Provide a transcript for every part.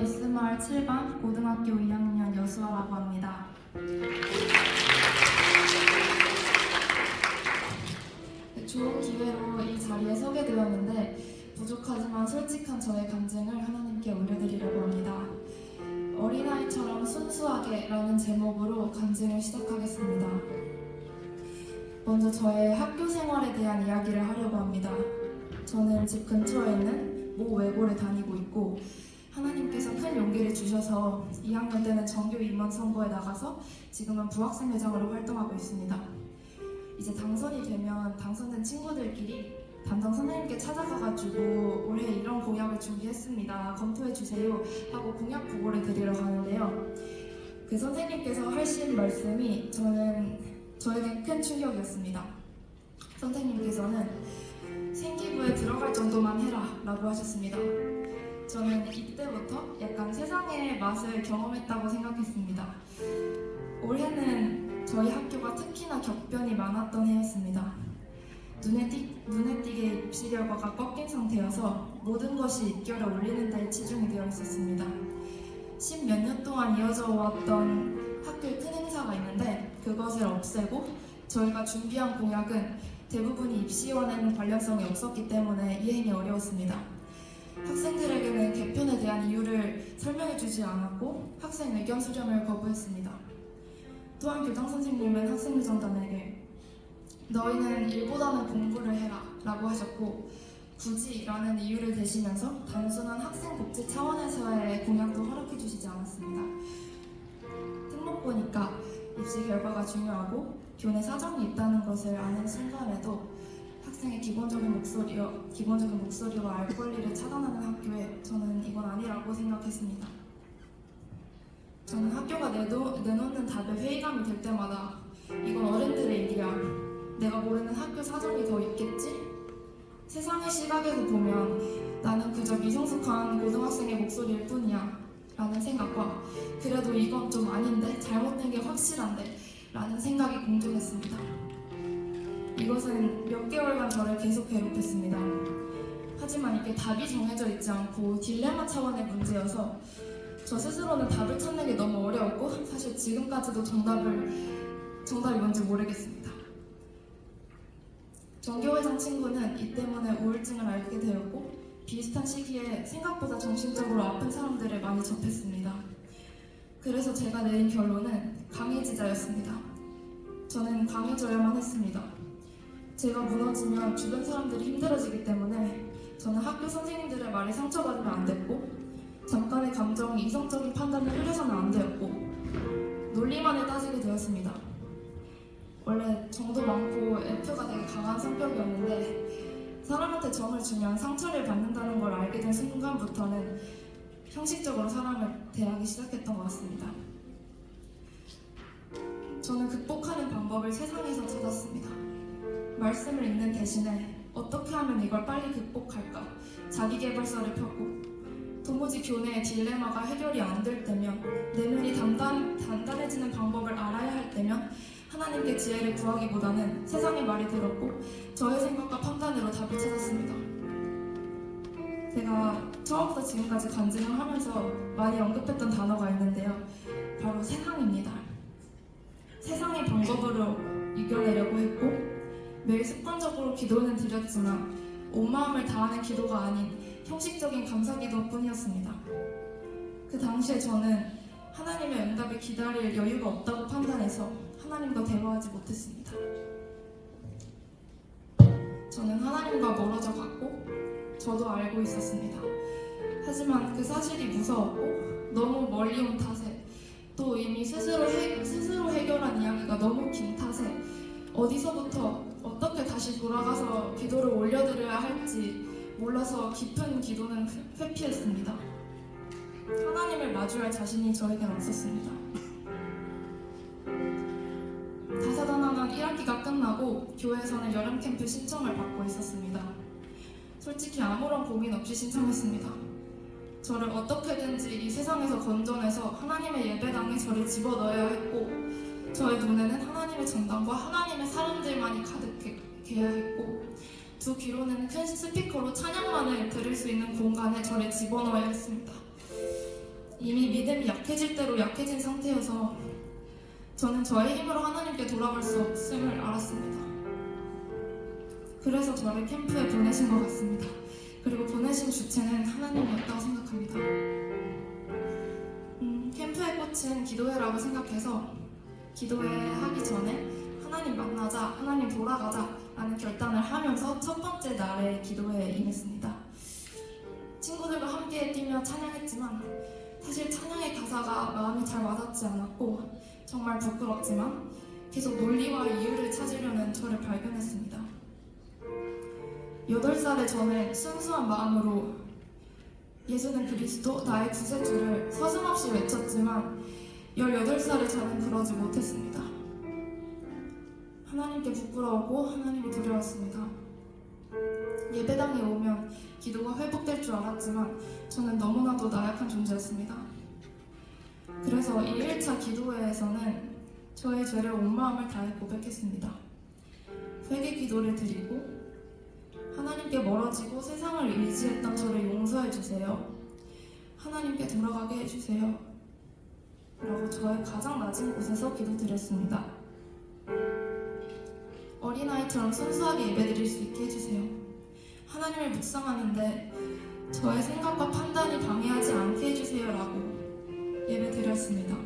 S마을 7반 고등학교 2학년 여수아라고 합니다. 좋은 기회로 이 자리에 서게 되었는데 부족하지만 솔직한 저의 감정을 하나님께 올려드리려고 합니다. 어린아이처럼 순수하게 라는 제목으로 간증을 시작하겠습니다. 먼저 저의 학교 생활에 대한 이야기를 하려고 합니다. 저는 집 근처에 있는 모 외고를 다니고 있고 하나님께서 큰 용기를 주셔서 2학년 때는 정규 임원 선거에 나가서 지금은 부학생회장으로 활동하고 있습니다. 이제 당선이 되면 당선된 친구들끼리 담당 선생님께 찾아가가지고 올해 이런 공약을 준비했습니다. 검토해주세요 하고 공약 보고를 드리러 가는데요. 그 선생님께서 하신 말씀이 저에게 큰 충격이었습니다. 선생님께서는 생기부에 들어갈 정도만 해라 라고 하셨습니다. 저는 이때부터 약간 세상의 맛을 경험했다고 생각했습니다. 올해는 저희 학교가 특히나 격변이 많았던 해였습니다. 눈에 띄게 입시 결과가 꺾인 상태여서 모든 것이 입결에 올리는 데에 치중이 되어 있었습니다. 10몇 년 동안 이어져 왔던 학교의 큰 행사가 있는데 그것을 없애고 저희가 준비한 공약은 대부분이 입시와는 관련성이 없었기 때문에 이행이 어려웠습니다. 학생들에게는 개편에 대한 이유를 설명해주지 않았고 학생 의견 수렴을 거부했습니다. 또한 교장 선생님은 학생회장단에게 너희는 일보다는 공부를 해라 라고 하셨고 굳이 라는 이유를 대시면서 단순한 학생 복지 차원에서의 공약도 허락해주시지 않았습니다. 특목 보니까 입시 결과가 중요하고 교내 사정이 있다는 것을 아는 순간에도 학생의 기본적인 목소리와 알 권리를 차단하는 학교에 저는 이건 아니라고 생각했습니다. 저는 학교가 내놓는 답에 회의감이 들 때마다 이건 어른들의 일이야. 내가 모르는 학교 사정이 더 있겠지? 세상의 시각에서 보면 나는 그저 미성숙한 고등학생의 목소리일 뿐이야 라는 생각과 그래도 이건 좀 아닌데 잘못된 게 확실한데 라는 생각이 공존했습니다. 이것은 몇 개월간 저를 계속 괴롭혔습니다. 하지만 이게 답이 정해져 있지 않고 딜레마 차원의 문제여서 저 스스로는 답을 찾는 게 너무 어려웠고 사실 지금까지도 정답이 뭔지 모르겠습니다. 전교회장 친구는 이 때문에 우울증을 앓게 되었고 비슷한 시기에 생각보다 정신적으로 아픈 사람들을 많이 접했습니다. 그래서 제가 내린 결론은 강해지자였습니다. 저는 강해져야만 했습니다. 제가 무너지면 주변 사람들이 힘들어지기 때문에 저는 학교 선생님들의 말에 상처받으면 안 됐고 잠깐의 감정이 이성적인 판단을 흐려서는 안 되었고 논리만을 따지게 되었습니다. 원래 정도 많고 F가 되게 강한 성격이었는데 사람한테 정을 주면 상처를 받는다는 걸 알게 된 순간부터는 형식적으로 사람을 대하기 시작했던 것 같습니다. 저는 극복하는 방법을 세상에서 찾았습니다. 말씀을 읽는 대신에 어떻게 하면 이걸 빨리 극복할까 자기계발서를 폈고 도무지 교내의 딜레마가 해결이 안 될 때면 내면이 단단해지는 방법을 알아야 할 때면 하나님께 지혜를 구하기보다는 세상의 말이 들었고 저의 생각과 판단으로 답을 찾았습니다. 제가 처음부터 지금까지 간증을 하면서 많이 언급했던 단어가 있는데요. 바로 세상입니다. 세상의 방법으로 이겨내려고 했고 매일 습관적으로 기도는 드렸지만 온 마음을 다하는 기도가 아닌 형식적인 감사기도 뿐이었습니다. 그 당시에 저는 하나님의 응답을 기다릴 여유가 없다고 판단해서 하나님과 대화하지 못했습니다. 저는 하나님과 멀어져 갔고 저도 알고 있었습니다. 하지만 그 사실이 무서웠고 너무 멀리 온 탓에 또 이미 스스로 해결한 이야기가 너무 긴 탓에 어디서부터 어떻게 다시 돌아가서 기도를 올려드려야 할지 몰라서 깊은 기도는 회피했습니다. 하나님을 마주할 자신이 저에겐 없었습니다. 다사다난한 1학기가 끝나고 교회에서는 여름 캠프 신청을 받고 있었습니다. 솔직히 아무런 고민 없이 신청했습니다. 저를 어떻게든지 이 세상에서 건져내서 하나님의 예배당에 저를 집어넣어야 했고 저의 눈에는 하나님의 전당과 하나님의 사람들만이 가득해야 했고 두 귀로는 큰 스피커로 찬양만을 들을 수 있는 공간에 저를 집어넣어야 했습니다. 이미 믿음이 약해질 대로 약해진 상태여서 저는 저의 힘으로 하나님께 돌아갈 수 없음을 알았습니다. 그래서 저를 캠프에 보내신 것 같습니다. 그리고 보내신 주체는 하나님이었다고 생각합니다. 캠프의 꽃은 기도회라고 생각해서 기도회 하기 전에 하나님 만나자, 하나님 돌아가자 라는 결단을 하면서 첫 번째 날에 기도회에 임했습니다. 친구들과 함께 뛰며 찬양했지만 사실 찬양의 가사가 마음이 잘 와닿지 않았고 정말 부끄럽지만 계속 논리와 이유를 찾으려는 저를 발견했습니다. 8살의 저는 순수한 마음으로 예수는 그리스도 나의 구세주를 서슴없이 외쳤지만 18살의 저는 그러지 못했습니다. 하나님께 부끄러웠고 하나님을 두려웠습니다. 예배당에 오면 기도가 회복될 줄 알았지만 저는 너무나도 나약한 존재였습니다. 그래서 이 1차 기도회에서는 저의 죄를 온 마음을 다해 고백했습니다. 회개 기도를 드리고 하나님께 멀어지고 세상을 의지했던 저를 용서해 주세요. 하나님께 돌아가게 해주세요. 라고 저의 가장 낮은 곳에서 기도드렸습니다. 어린아이처럼 순수하게 예배드릴 수 있게 해주세요. 하나님을 묵상하는데 저의 생각과 판단이 방해하지 않게 해주세요. 라고 예배드렸습니다.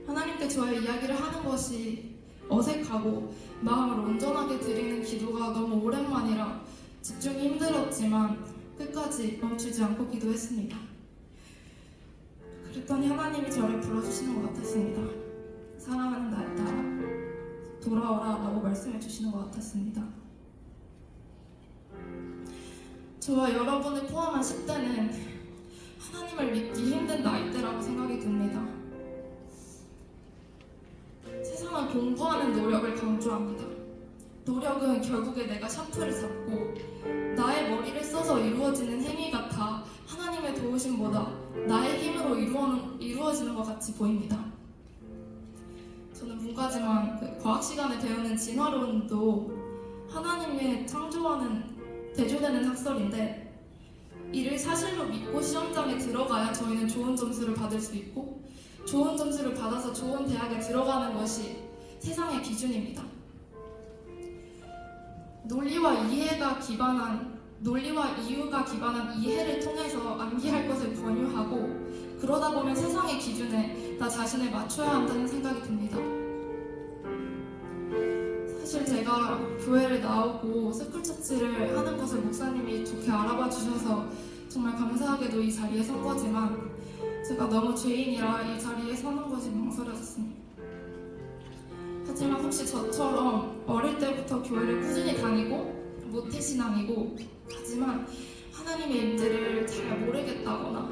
하나님께 저의 이야기를 하는 것이 어색하고 마음을 온전하게 드리는 기도가 너무 오랜만이라 집중이 힘들었지만 끝까지 멈추지 않고 기도했습니다. 그랬더니 하나님이 저를 불러주시는 것 같았습니다. 사랑하는 나의 딸아, 돌아오라 라고 말씀해 주시는 것 같았습니다. 저와 여러분을 포함한 10대는 하나님을 믿기 힘든 나이대라고 생각이 듭니다. 세상은 공부하는 노력을 강조합니다. 노력은 결국에 내가 샤프를 잡고 나의 머리를 써서 이루어지는 행위 같아 하나님의 도우심보다 나의 힘으로 이루어지는 것 같이 보입니다. 저는 문과지만 과학 시간에 배우는 진화론도 하나님의 창조와는 대조되는 학설인데 이를 사실로 믿고 시험장에 들어가야 저희는 좋은 점수를 받을 수 있고 좋은 점수를 받아서 좋은 대학에 들어가는 것이 세상의 기준입니다. 논리와 이유가 기반한 이해를 통해서 암기할 것을 권유하고 그러다 보면 세상의 기준에 나 자신을 맞춰야 한다는 생각이 듭니다. 사실 제가 교회를 나오고 스쿨처치를 하는 것을 목사님이 좋게 알아봐 주셔서 정말 감사하게도 이 자리에 선 거지만 제가 너무 죄인이라 이 자리에 서는 것이 망설여졌습니다. 하지만 혹시 저처럼 어릴 때부터 교회를 꾸준히 다니고 모태신앙이고 하지만 하나님의 임재를 잘 모르겠다거나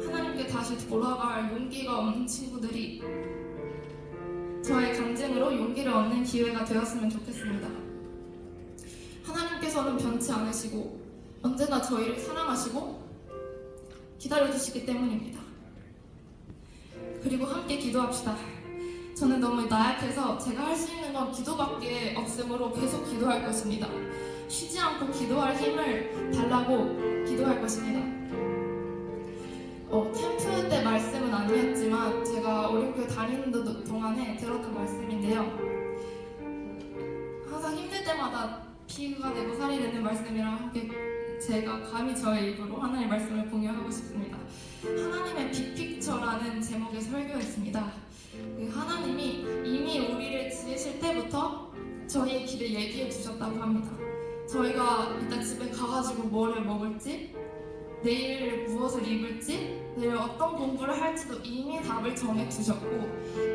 하나님께 다시 돌아갈 용기가 없는 친구들이 저의 간증으로 용기를 얻는 기회가 되었으면 좋겠습니다. 하나님께서는 변치 않으시고 언제나 저희를 사랑하시고 기다려주시기 때문입니다. 그리고 함께 기도합시다. 저는 너무 나약해서 제가 할 수 있는 건 기도밖에 없으므로 계속 기도할 것입니다. 쉬지 않고 기도할 힘을 달라고 기도할 것입니다. 캠프 때 말씀은 아니었지만 제가 어린교회 다니는 동안에 들었던 말씀인데요. 항상 힘들 때마다 피가 되고 살이 되는 말씀이라 함께 제가 감히 저의 입으로 하나님의 말씀을 공유하고 싶습니다. 하나님의 빅픽처라는 제목의 설교였습니다. 하나님이 이미 우리를 지으실 때부터 저희의 길을 얘기해 주셨다고 합니다. 저희가 이따 집에 가가지고 뭐를 먹을지, 내일 무엇을 입을지, 내일 어떤 공부를 할지도 이미 답을 정해 주셨고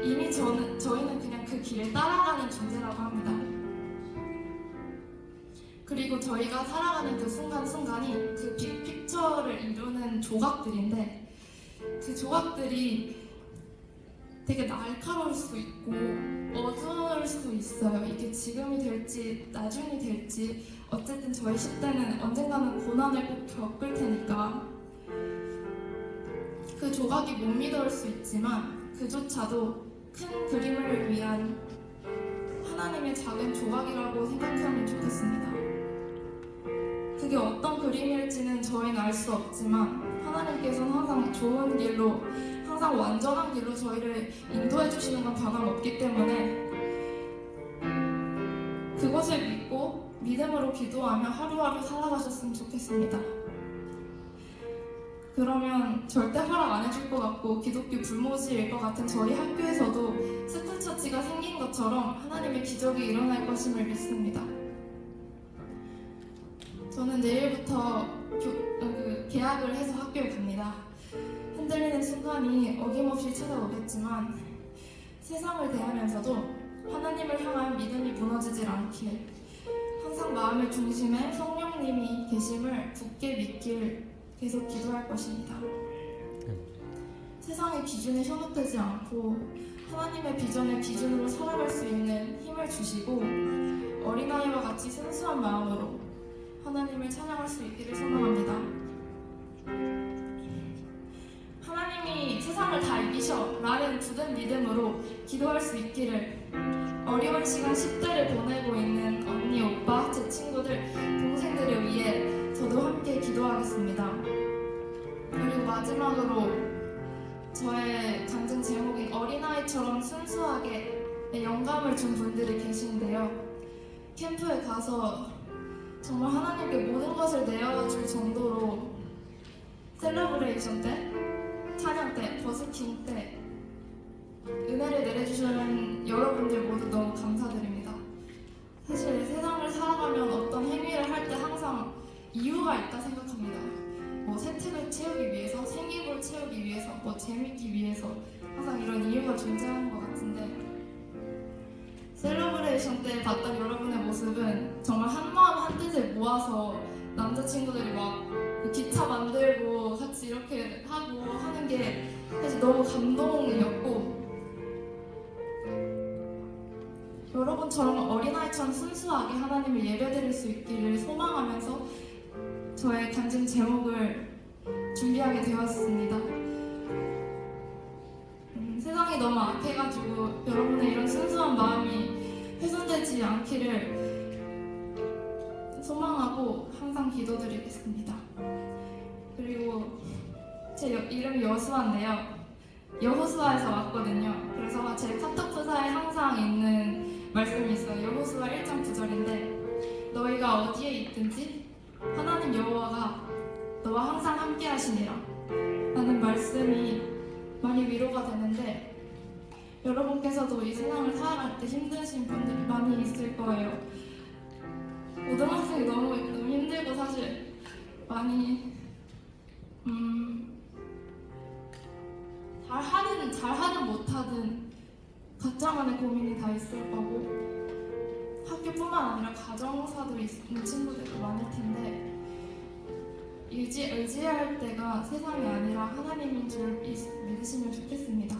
이미 저희는 그냥 그 길을 따라가는 존재라고 합니다. 그리고 저희가 살아가는 그 순간순간이 그 빅픽처를 이루는 조각들인데 그 조각들이 되게 날카로울 수 있고 어두울 수 있어요. 이게 지금이 될지 나중이 될지 어쨌든 저희 10대는 언젠가는 고난을 꼭 겪을 테니까 그 조각이 못 믿어올 수 있지만 그조차도 큰 그림을 위한 하나님의 작은 조각이라고 생각하면 좋겠습니다. 그게 어떤 그림일지는 저희는 알 수 없지만 하나님께서는 항상 좋은 길로, 항상 완전한 길로 저희를 인도해 주시는 건 변함없기 때문에 그것을 믿고 믿음으로 기도하며 하루하루 살아가셨으면 좋겠습니다. 그러면 절대 허락 안 해줄 것 같고 기독교 불모지일 것 같은 저희 학교에서도 스쿨처치가 생긴 것처럼 하나님의 기적이 일어날 것임을 믿습니다. 저는 내일부터 계약을 해서 학교에 갑니다. 흔들리는 순간이 어김없이 찾아오겠지만 세상을 대하면서도 하나님을 향한 믿음이 무너지질 않길, 항상 마음의 중심에 성령님이 계심을 굳게 믿길 계속 기도할 것입니다. 세상의 기준에 현혹되지 않고 하나님의 비전의 기준으로 살아갈 수 있는 힘을 주시고 어린아이와 같이 순수한 마음으로 하나님을 찬양할 수 있기를 소망합니다. 하나님이 세상을 다 이기셔 라는 굳은 믿음으로 기도할 수 있기를, 어려운 시간 10대를 보내고 있는 언니, 오빠, 제 친구들, 동생들을 위해 저도 함께 기도하겠습니다. 그리고 마지막으로 저의 간증 제목인 어린아이처럼 순수하게 영감을 준 분들이 계신데요. 캠프에 가서 정말 하나님께 모든 것을 내어줄 정도로 셀러브레이션 때, 찬양 때, 버스킹 때 은혜를 내려주시는 여러분들 모두 너무 감사드립니다. 사실 세상을 살아가면 어떤 행위를 할 때 항상 이유가 있다 생각합니다. 뭐 세특을 채우기 위해서, 생기부를 채우기 위해서, 뭐 재밌기 위해서 항상 이런 이유가 존재하는 것 같은데 셀러브레이션 때 봤던 여러분의 모습은 정말 한마음 한뜻을 모아서 남자친구들이 막 기차 만들고 같이 이렇게 하고 하는 게 사실 너무 감동이었고, 여러분처럼 어린아이처럼 순수하게 하나님을 예배드릴 수 있기를 소망하면서 저의 간증 제목을 준비하게 되었습니다. 세상이 너무 악해가지고 여러분의 이런 순수한 마음이 훼손되지 않기를 소망하고 항상 기도드리겠습니다. 그리고 제 이름이 여수아인데요. 여호수아에서 왔거든요. 그래서 제 카톡부사에 항상 있는 말씀이 있어요. 여호수아 1장 9절인데 너희가 어디에 있든지 하나님 여호와가 너와 항상 함께 하시니라 라는 말씀이 많이 위로가 되는데, 여러분께서도 이 세상을 살아갈 때 힘드신 분들이 많이 있을 거예요. 고등학생이 너무 힘들고 사실 많이 잘하든 못하든 각자만의 고민이 다 있을 거고, 학교뿐만 아니라 가정사도 있는 친구들도 많을 텐데 의지할 때가 세상이 아니라 하나님인 줄 믿으시면 좋겠습니다.